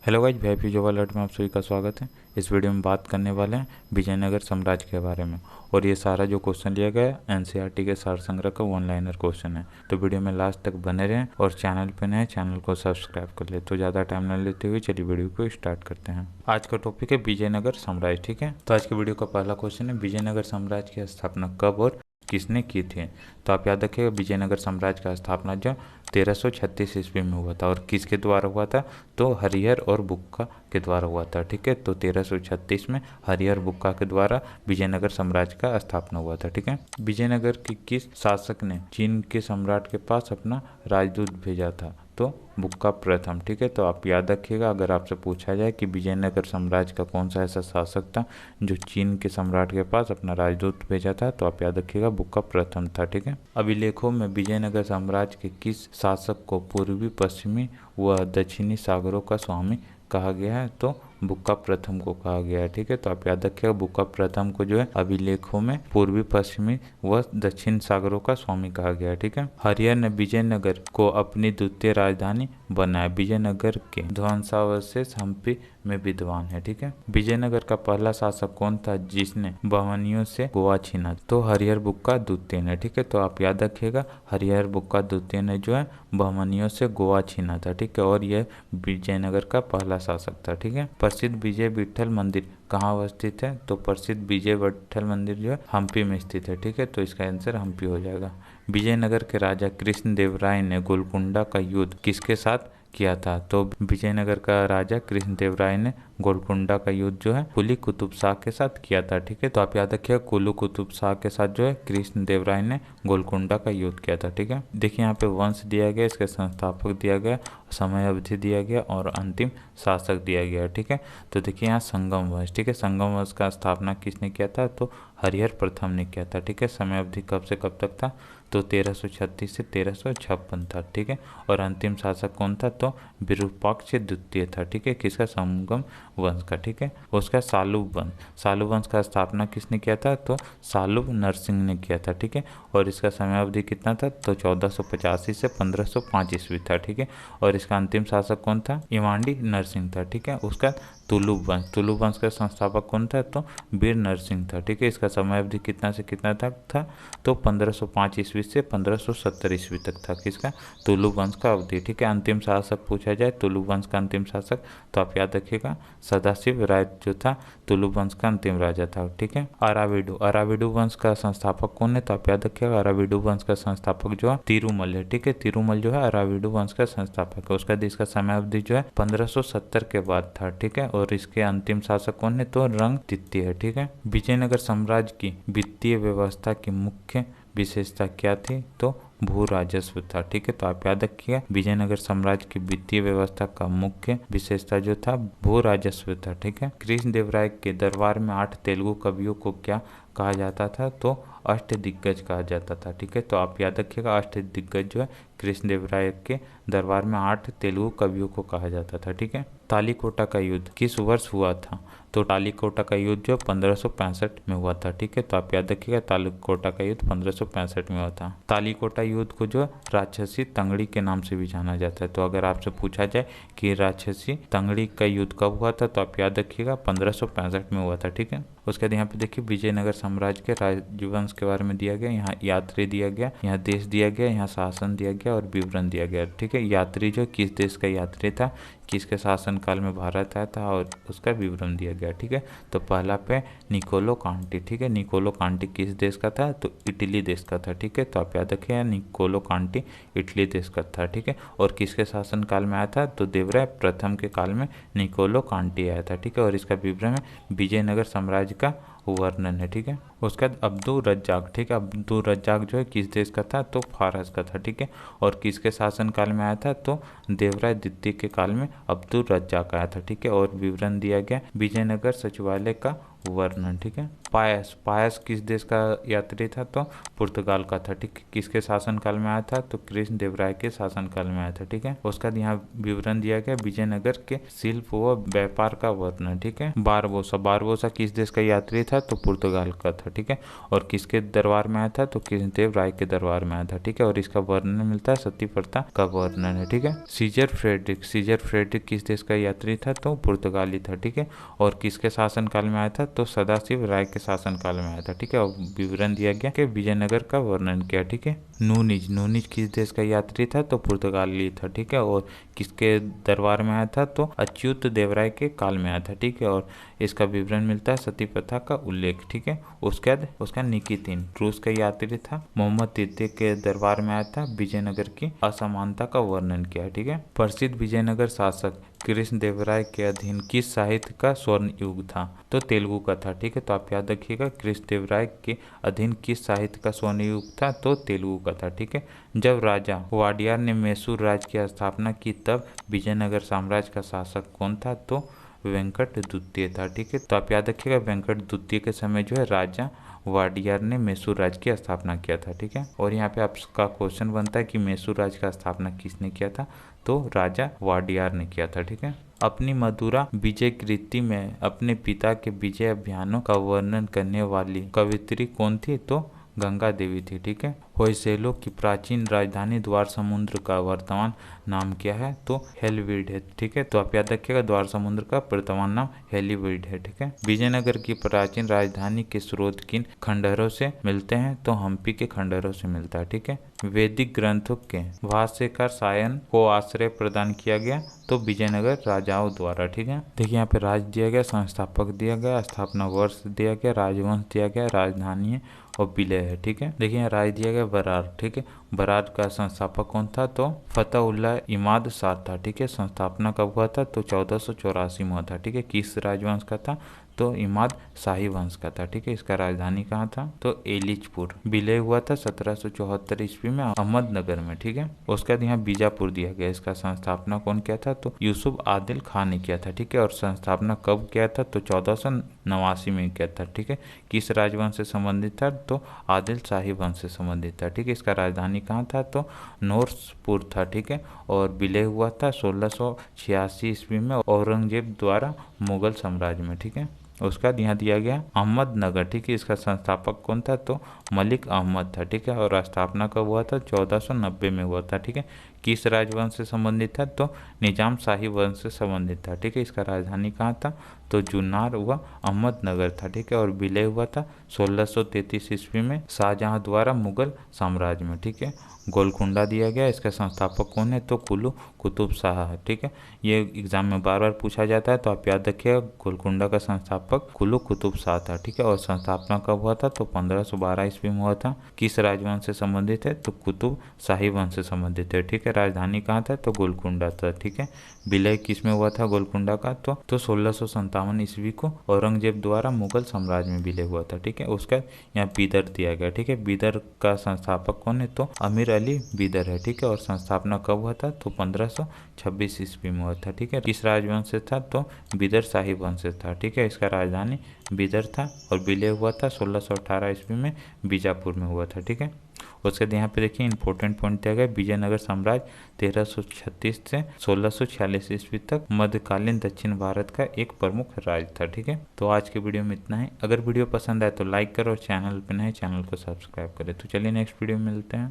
Hello guys, VIP job alert में आप सभी का स्वागत है। इस वीडियो में बात करने वाले हैं विजयनगर साम्राज्य के बारे में। और ये सारा जो क्वेश्चन लिया गया है एनसीईआरटी के सार संग्रह का वन लाइनर क्वेश्चन है। तो वीडियो में लास्ट तक बने रहें और चैनल पे नए चैनल को सब्सक्राइब कर ले। तो ज़्यादा टाइम न लेते हुए चलिए वीडियो को स्टार्ट करते हैं। आज का टॉपिक है विजयनगर साम्राज्य। ठीक है, तो आज के वीडियो का पहला क्वेश्चन है विजयनगर साम्राज्य की स्थापना कब और किसने की थी। तो आप याद रखिएगा विजयनगर साम्राज्य का स्थापना जो 1336 ईस्वी में हुआ था। और किसके द्वारा हुआ था? तो हरिहर और बुक्का के द्वारा हुआ था। ठीक है, तो 1336 में हरिहर बुक्का के द्वारा विजयनगर साम्राज्य का स्थापना हुआ था। ठीक है, विजयनगर की किस शासक ने चीन के सम्राट के पास अपना राजदूत भेजा था? तो बुक्का प्रथम। ठीक है, तो आप याद रखिएगा अगर आपसे पूछा जाए कि विजयनगर साम्राज्य का कौन सा ऐसा शासक था जो चीन के सम्राट के पास अपना राजदूत भेजा था, तो आप याद रखिएगा बुक्का प्रथम था। ठीक है, अभिलेखों में विजयनगर साम्राज्य के किस शासक को पूर्वी पश्चिमी व दक्षिणी सागरों का स्वामी कहा गया है? तो बुक्का प्रथम को कहा गया है। ठीक है, तो आप याद रखिएगा बुक्का प्रथम को जो है अभिलेखों में पूर्वी पश्चिमी व दक्षिण सागरों का स्वामी कहा गया है। ठीक है, हरिहर ने विजयनगर को अपनी द्वितीय राजधानी बनाया। विजयनगर के ध्वंसावशेष हम्पी में विद्वान है। ठीक है, विजयनगर का पहला शासक कौन था जिसने बहमनियों से गोवा छीना? तो हरिहर बुक्का द्वितीय ने। ठीक है, तो आप याद रखिएगा हरिहर बुक्का द्वितीय ने जो है बहमनियों से गोवा छीना था। ठीक है, और यह विजयनगर का पहला शासक था। ठीक है, प्रसिद्ध विजय विठल मंदिर कहाँ अवस्थित है? तो प्रसिद्ध विजय विठल मंदिर जो है हम्पी में स्थित है। ठीक है, तो इसका आंसर हम्पी हो जाएगा। विजयनगर के राजा कृष्णदेवराय ने गोलकुंडा का युद्ध किसके साथ किया था? तो विजयनगर का राजा कृष्णदेवराय ने गोलकुंडा का युद्ध जो है कुली कुतुब शाह के साथ किया था। ठीक है, तो आप याद रखिए कुली कुतुब शाह के साथ जो है कृष्णदेवराय ने गोलकुंडा का युद्ध किया था। ठीक है, देखिए यहाँ पे वंश दिया गया, इसके संस्थापक दिया गया, समय अवधि दिया गया और अंतिम शासक दिया गया। ठीक है, तो देखिए यहाँ संगम वंश। ठीक है, संगम वंश का स्थापना किसने किया था? तो हरिहर प्रथम ने किया था। ठीक है, समय अवधि कब से कब तक था? तो 1336 से 1356 था। ठीक है, और अंतिम शासक कौन था? तो विरूपाक्ष द्वितीय था। ठीक है, किसका? संगम वंश का। ठीक है, उसका सालुब वंश। सालुब वंश का स्थापना किसने किया था? तो सालुब नरसिंह ने किया था। ठीक है, और इसका समय अवधि कितना था? तो 1485 से 1505 ईस्वी था। ठीक है, और इसका अंतिम शासक कौन था? इवांडी नरसिंह था। ठीक है, उसका तुलुब वंश। तुलुब वंश का संस्थापक कौन था? तो वीर नरसिंह था। ठीक है, इसका समय अवधि कितना से कितना तक था? तो 1505 ईस्वी से 1570 ईस्वी तक था। किसका? तुलुब वंश का अवधि। ठीक है, अंतिम शासक पूछा जाए तुलुब वंश का अंतिम शासक, तो आप याद रखिएगा सदाशिव राय जो था तुलुब वंश का अंतिम राजा था। ठीक है, अराविडु। अराविडु वंश का संस्थापक कौन है? तो आप याद रखिएगा अराविडु वंश का संस्थापक जो है तिरुमल है। ठीक है, तिरुमल जो है अराविडु वंश का संस्थापक है। उसका इसका समय अवधि जो है 1570 के बाद था। ठीक है, और इसके अंतिम शासक कौन है? तो रंग द्वितीय है। ठीक है, विजयनगर साम्राज्य की वित्तीय व्यवस्था की मुख्य विशेषता क्या थी? तो भू राजस्व था। ठीक है, तो आप याद रखिएगा विजयनगर साम्राज्य की वित्तीय व्यवस्था का मुख्य विशेषता जो था भू राजस्व था। ठीक है, कृष्णदेवराय के दरबार में 8 तेलुगु कवियों को क्या कहा जाता था? तो अष्ट दिग्गज कहा जाता था। ठीक है, तो आप याद रखिएगा अष्ट दिग्गज जो है कृष्णदेवराय के दरबार में 8 तेलुगु कवियों को कहा जाता था। ठीक है, तालीकोटा का युद्ध किस वर्ष हुआ था? तो तालीकोटा का युद्ध जो 1565 में हुआ था। ठीक है, तो आप याद रखिएगा तालीकोटा का युद्ध 1565 में हुआ था। तालीकोटा युद्ध को जो राक्षसी तंगड़ी के नाम से भी जाना जाता है। तो अगर आपसे पूछा जाए कि राक्षसी तंगड़ी का युद्ध कब हुआ था, तो आप याद रखिएगा 1565 में हुआ था। ठीक है, उसके बाद यहाँ पे देखिए विजयनगर साम्राज्य के राजवंश के बारे में दिया गया, यहाँ यात्री दिया गया, यहाँ देश दिया गया, यहाँ शासन दिया गया और विवरण दिया गया। ठीक है, यात्री जो किस देश का यात्री था, किसके शासन काल में भारत आया था और उसका विवरण दिया गया। ठीक है, तो पहला पे निकोलो कांटी। ठीक है, निकोलो कांटी किस देश का था? तो इटली देश का था। ठीक है, तो आप याद रखिए निकोलो कांटी इटली देश का था। ठीक है, और किसके शासन काल में आया था? तो देवराय प्रथम के काल में निकोलो कांटी आया था। ठीक है, और इसका विवरण है विजयनगर साम्राज्य का वर्णन है। ठीक है, उसके बाद अब्दुल रज्जाक। ठीक है, अब्दुल रज्जाक जो है किस देश का था? तो फारस का था। ठीक है, और किसके शासन काल में आया था? तो देवराय द्वितीय के काल में अब्दुल रज्जाक आया था। ठीक है, और विवरण दिया गया विजयनगर सचिवालय का वर्णन, ठीक है। पायस, पायस किस देश का यात्री था? तो पुर्तगाल का था, ठीक है। किसके शासनकाल में आया था? तो कृष्ण देव राय के शासनकाल में आया था, ठीक है। उसका यहाँ विवरण दिया गया विजयनगर के शिल्प व व्यापार का वर्णन, ठीक है। बारबोसा, बारबोसा किस देश का यात्री था? तो पुर्तगाल का था, ठीक है। और किसके दरबार में आया था? तो कृष्णदेव राय के दरबार में आया था, ठीक है। और इसका वर्णन मिलता है सती प्रथा का वर्णन है, ठीक है। सीजर फ्रेडरिक, सीजर फ्रेडरिक किस देश का यात्री था? तो पुर्तगाली था, ठीक है। और किसके शासनकाल में आया था? तो सदाशिव राय के शासनकाल में आया था, ठीक है। और विवरण दिया गया कि विजयनगर का वर्णन किया, ठीक है। नूनिज, नूनिज किस देश का यात्री था? तो पुर्तगाली था, ठीक है। और किसके दरबार में आया था? तो अच्युत देवराय के काल में आया था, ठीक है। और इसका विवरण मिलता है सती प्रथा का उल्लेख, ठीक है। उसके बाद उसका निकितिन, रूस का यात्री था, मोहम्मद तृतीय के दरबार में आया था, विजयनगर की असमानता का वर्णन किया, ठीक है। प्रसिद्ध विजयनगर शासक कृष्ण देवराय के अधीन किस साहित्य का स्वर्ण युग था? तो तेलुगु का था, ठीक है। तो आप याद रखिएगा कृष्ण देवराय के अधीन किस साहित्य का स्वर्ण युग था? तो तेलुगु का था, ठीक है। जब राजा वाडियार ने मैसूर राज्य की स्थापना की तब विजयनगर साम्राज्य का शासक कौन था? तो वेंकट द्वितीय था, ठीक है। तो आप याद रखिएगा वेंकट द्वितीय के समय जो है राजा वाडियार ने मैसूर राज्य की स्थापना किया था, ठीक है। और यहाँ पे आपका क्वेश्चन बनता है कि मैसूर राज्य का स्थापना किसने किया था? तो राजा वाडियार ने किया था, ठीक है। अपनी मधुरा विजय कृति में अपने पिता के विजय अभियानों का वर्णन करने वाली कवित्री कौन थी? तो गंगा देवी थी, ठीक है। होयसैलों की प्राचीन राजधानी द्वार समुद्र का वर्तमान नाम क्या है? तो हेलीवीड है, ठीक है। तो आप याद रखिएगा द्वार समुद्र का वर्तमान नाम हेलीवीड है, ठीक है। विजयनगर की प्राचीन राजधानी के स्रोत किन खंडहरों से मिलते हैं? तो हम्पी के खंडहरों से मिलता है, ठीक है। वैदिक ग्रंथों के भाष्यकार सायन को आश्रय प्रदान किया गया? तो विजयनगर राजाओं द्वारा, ठीक है। देखिए यहाँ पे राज्य दिया गया, संस्थापक दिया गया, स्थापना वर्ष दिया गया, राजवंश दिया गया, राजधानी है और विलय है, ठीक है। देखिए राज दिया गया बरार, ठीक है। बरार का संस्थापक कौन था? तो फतेहुल्लाह इमाद शाह था, ठीक है। संस्थापना कब हुआ था? तो 1484 में हुआ था, ठीक है। किस राजवंश का था? तो इमाद शाही वंश का था, ठीक है। इसका राजधानी कहाँ था? तो एलिचपुर। विलय हुआ था 1774 ईस्वी में अहमदनगर में, ठीक है। उसके बाद यहाँ बीजापुर दिया गया। इसका संस्थापना कौन किया था? तो यूसुफ आदिल खान ने किया था, ठीक है। और संस्थापना कब किया था? तो 1489 में किया था, ठीक है। किस राजवंश से संबंधित था? तो आदिल शाही वंश से संबंधित था, ठीक है। इसका राजधानी कहाँ था? तो नोर्सपुर था, ठीक है। और विलय हुआ था 1686 ईस्वी में औरंगजेब द्वारा मुगल साम्राज्य में, ठीक है। उसका बाद यहाँ दिया गया अहमदनगर, ठीक है। इसका संस्थापक कौन था? तो मलिक अहमद था, ठीक है। और स्थापना कब हुआ था? 1490 में हुआ था, ठीक है। किस राजवंश से संबंधित था? तो निजाम शाही वंश से संबंधित था, ठीक है। इसका राजधानी कहाँ था? तो जुन्नार व अहमदनगर था, ठीक है। और विलय हुआ था 1633 ईस्वी में शाहजहां द्वारा मुगल साम्राज्य में, ठीक है। गोलकुंडा दिया गया। इसका संस्थापक कौन है? तो कुल्लू कुतुब शाह है, ठीक है। ये एग्जाम में बार बार पूछा जाता है, तो आप याद रखिएगा गोलकुंडा का संस्थापक कुल्लू कुतुब शाह था, ठीक है। और संस्थापना कब हुआ था? तो 1512 ईस्वी में हुआ था। किस राजवंश से संबंधित है? तो कुतुब शाही वंश से संबंधित है, ठीक है। राजधानी कहाँ था? तो गोलकुंडा था, ठीक है। विलय किस में हुआ था गोलकुंडा का? तो 1657 ईस्वी को औरंगजेब द्वारा मुगल साम्राज्य में विलय हुआ था, ठीक है। उसका यहाँ बीदर दिया गया, ठीक है। बीदर का संस्थापक कौन है? तो अमीर अली बीदर है, ठीक है। और संस्थापना कब हुआ था? तो 1526 ईस्वी में हुआ था, ठीक है। किस राजवंश से था? तो बीदर शाही वंश से था, ठीक है। इसका राजधानी बीदर था और विलय हुआ था 1618 ईस्वी में बीजापुर में हुआ था, ठीक है। उसके बाद यहाँ पे देखिए इंपॉर्टेंट पॉइंट दिया गया विजयनगर साम्राज्य 1336 से 1646 ईस्वी तक मध्यकालीन दक्षिण भारत का एक प्रमुख राज्य था, ठीक है। तो आज के वीडियो में इतना ही। अगर वीडियो पसंद आए तो लाइक करो और चैनल पे नए चैनल को सब्सक्राइब करें। तो चलिए नेक्स्ट वीडियो में मिलते हैं।